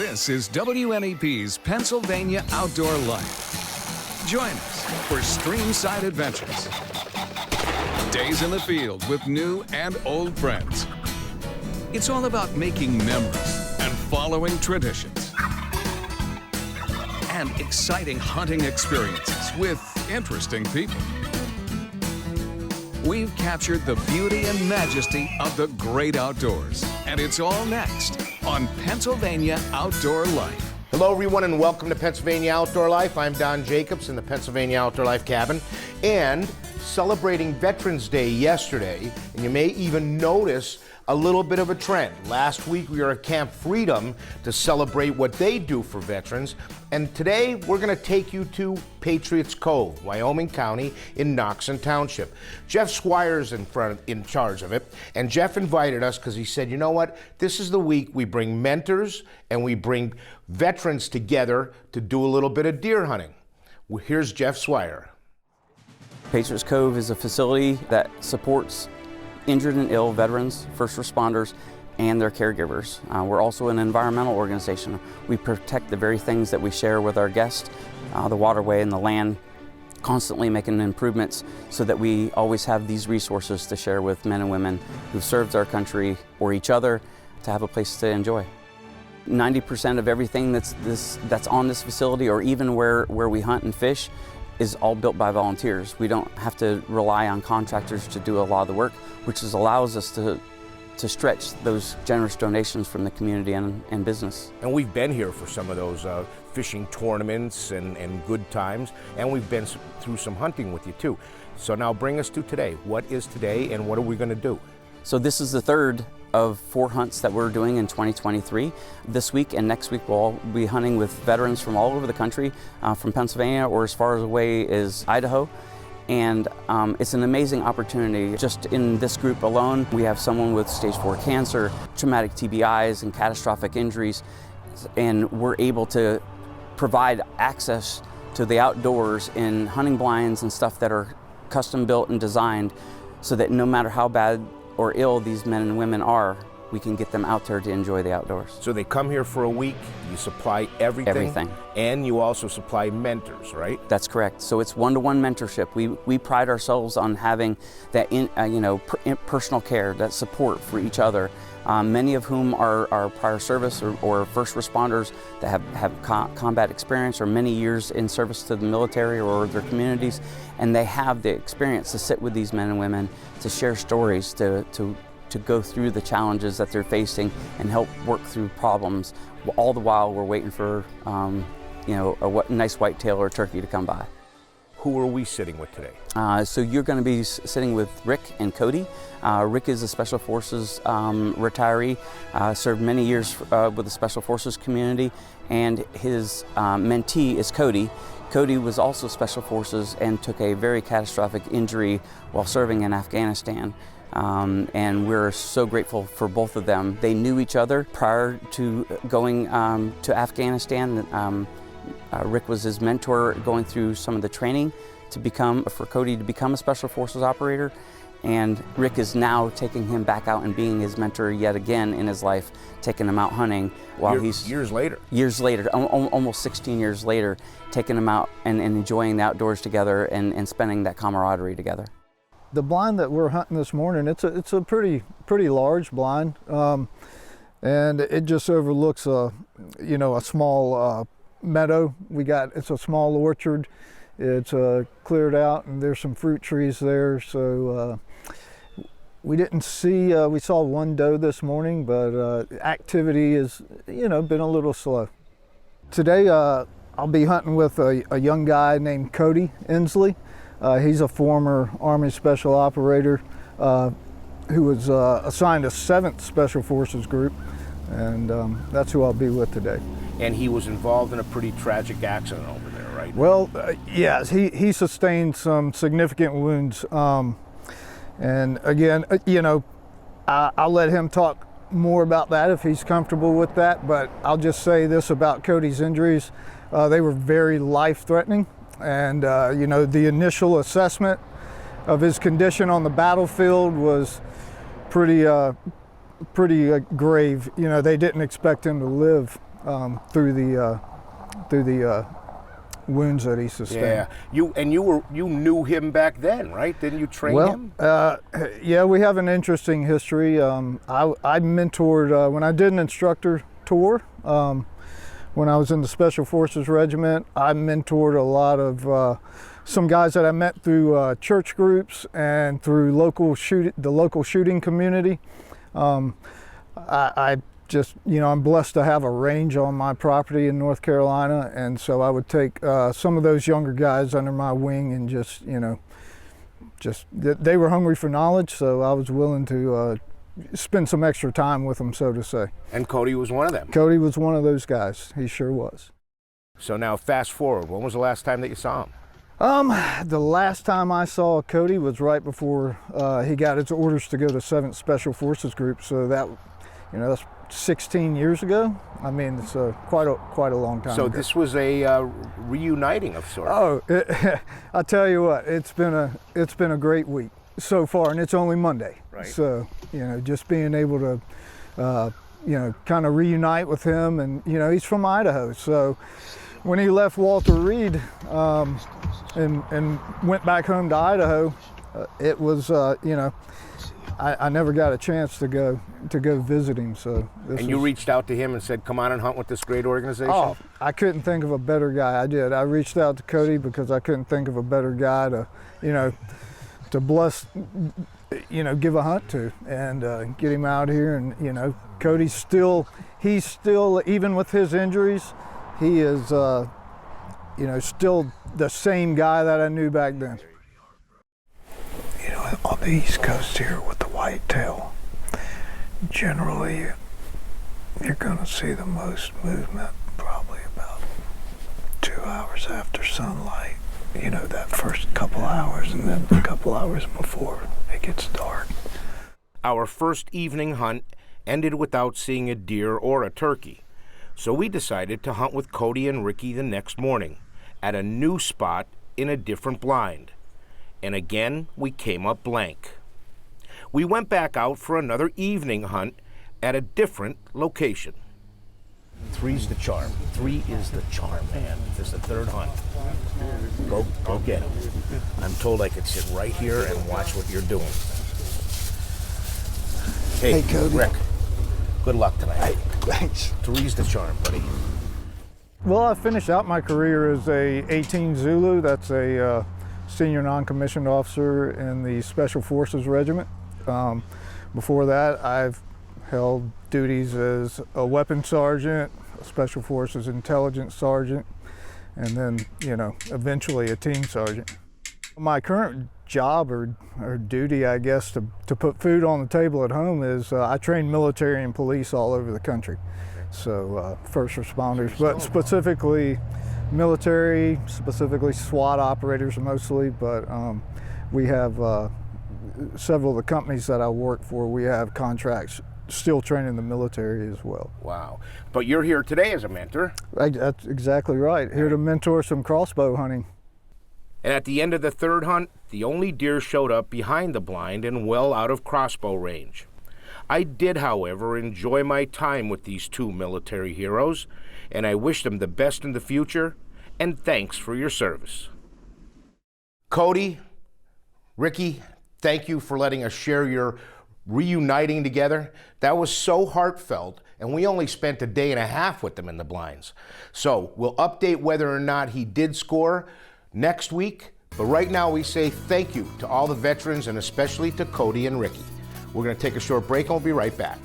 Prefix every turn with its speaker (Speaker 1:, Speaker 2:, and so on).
Speaker 1: This is WNEP's Pennsylvania Outdoor Life. Join us for streamside adventures, days in the field with new and old friends. It's all about making memories and following traditions, and exciting hunting experiences with interesting people. We've captured the beauty and majesty of the great outdoors, and it's all next on Pennsylvania Outdoor Life.
Speaker 2: Hello everyone and welcome to Pennsylvania Outdoor Life. I'm Don Jacobs in the Pennsylvania Outdoor Life cabin, and celebrating Veterans Day yesterday, and you may even notice a little bit of a trend. Last week we were at Camp Freedom to celebrate what they do for veterans, and today we're going to take you to Patriots Cove, Wyoming County in Knoxon Township. Jeff Swire's in charge of it, and Jeff invited us because he said, you know what, this is the week we bring mentors and we bring veterans together to do a little bit of deer hunting. Well, here's Jeff Swire.
Speaker 3: Patriots Cove is a facility that supports injured and ill veterans, first responders, and their caregivers. We're also an environmental organization. We protect the very things that we share with our guests, the waterway and the land, constantly making improvements so that we always have these resources to share with men and women who've served our country or each other to have a place to enjoy. 90% of everything that's on this facility, or even where we hunt and fish, is all built by volunteers. We don't have to rely on contractors to do a lot of the work, which allows us to stretch those generous donations from the community and business.
Speaker 2: And we've been here for some of those fishing tournaments and good times, and we've been through some hunting with you too. So now bring us to today. What is today and what are we going to do?
Speaker 3: So this is the third of 4 hunts that we're doing in 2023. This week and next week we'll all be hunting with veterans from all over the country, from Pennsylvania or as far away as Idaho. And it's an amazing opportunity. Just in this group alone, we have someone with stage 4 cancer, traumatic TBIs, and catastrophic injuries. And we're able to provide access to the outdoors in hunting blinds and stuff that are custom built and designed so that no matter how bad or ill these men and women are, we can get them out there to enjoy the outdoors.
Speaker 2: So they come here for a week, you supply everything. And you also supply mentors, right?
Speaker 3: That's correct. So it's one-to-one mentorship. We pride ourselves on having that personal care, that support for each other. Many of whom are prior service or first responders that have combat experience or many years in service to the military or their communities, and they have the experience to sit with these men and women, to share stories, to go through the challenges that they're facing and help work through problems, all the while we're waiting for a nice whitetail or turkey to come by.
Speaker 2: Who are we sitting with today?
Speaker 3: So you're going to be sitting with Rick and Cody. Rick is a Special Forces retiree, served many years with the Special Forces community, and his mentee is Cody. Cody was also Special Forces and took a very catastrophic injury while serving in Afghanistan. And we're so grateful for both of them. They knew each other prior to going to Afghanistan. Rick was his mentor going through some of the training for Cody to become a Special Forces operator. And Rick is now taking him back out and being his mentor yet again in his life, taking him out hunting while he's...
Speaker 2: Years later,
Speaker 3: almost 16 years later, taking him out and enjoying the outdoors together and spending that camaraderie together.
Speaker 4: The blind that we're hunting this morning, it's a pretty large blind, and it just overlooks a small meadow. It's a small orchard. It's cleared out, and there's some fruit trees there. So we didn't see. We saw one doe this morning, but activity has been a little slow. Today I'll be hunting with a young guy named Cody Inslee. He's a former Army Special Operator who was assigned a 7th Special Forces group, and that's who I'll be with today.
Speaker 2: And he was involved in a pretty tragic accident over there, right?
Speaker 4: Well, yes, he sustained some significant wounds. And again, I'll let him talk more about that if he's comfortable with that, but I'll just say this about Cody's injuries. They were very life-threatening. And the initial assessment of his condition on the battlefield was pretty grave. They didn't expect him to live through the wounds that he sustained.
Speaker 2: Yeah, you knew him back then, right? Didn't you train him?
Speaker 4: Yeah, we have an interesting history. I mentored when I did an instructor tour. When I was in the Special Forces Regiment, I mentored a lot of some guys that I met through church groups and through the local shooting community. I just, I'm blessed to have a range on my property in North Carolina, and so I would take some of those younger guys under my wing and just they were hungry for knowledge, so I was willing to spend some extra time with them, so to say.
Speaker 2: And Cody was one of them.
Speaker 4: Cody was one of those guys. He sure was.
Speaker 2: So now fast forward, when was the last time that you saw him?
Speaker 4: The last time I saw Cody was right before he got his orders to go to 7th Special Forces Group, so that's 16 years ago. I mean, it's quite a long time ago.
Speaker 2: So this was a reuniting of sorts.
Speaker 4: Oh, I tell you what, it's been a great week so far, and it's only Monday.
Speaker 2: Right.
Speaker 4: So, just being able to, kind of reunite with him, and he's from Idaho, so when he left Walter Reed and went back home to Idaho, it was I never got a chance to go visit him. So
Speaker 2: you reached out to him and said, "Come on and hunt with this great organization."
Speaker 4: Oh, I couldn't think of a better guy. I did. I reached out to Cody because I couldn't think of a better guy to bless, give a hunt to and get him out here. And Cody's still even with his injuries, he is still the same guy that I knew back then. On the East Coast here with the whitetail, generally you're going to see the most movement probably about 2 hours after sunlight. That first couple hours, and then a couple hours before it gets dark.
Speaker 2: Our first evening hunt ended without seeing a deer or a turkey, so we decided to hunt with Cody and Ricky the next morning at a new spot in a different blind. And again, we came up blank. We went back out for another evening hunt at a different location. 3's the charm. 3 is the charm, man. This is the third hunt. Go get him. I'm told I could sit right here and watch what you're doing. Hey,
Speaker 4: Cody.
Speaker 2: Rick, good luck tonight.
Speaker 4: Hey, thanks.
Speaker 2: 3's the charm, buddy.
Speaker 4: Well, I finished out my career as a 18 Zulu. That's a senior non-commissioned officer in the Special Forces Regiment. Before that, I've held duties as a weapons sergeant, a Special Forces intelligence sergeant, and then, eventually a team sergeant. My current job or duty, I guess, to put food on the table at home is I train military and police all over the country. So first responders, but specifically military, specifically SWAT operators mostly, but we have several of the companies that I work for, we have contracts still training the military as well.
Speaker 2: Wow. But you're here today as a mentor.
Speaker 4: That's exactly right. Here to mentor some crossbow hunting.
Speaker 2: And at the end of the third hunt, the only deer showed up behind the blind and well out of crossbow range. I did, however, enjoy my time with these two military heroes, and I wish them the best in the future, and thanks for your service. Cody, Ricky, thank you for letting us share your reuniting together. That was so heartfelt, and we only spent a day and a half with them in the blinds. So we'll update whether or not he did score next week, but right now we say thank you to all the veterans and especially to Cody and Ricky. We're going to take a short break and we'll be right back.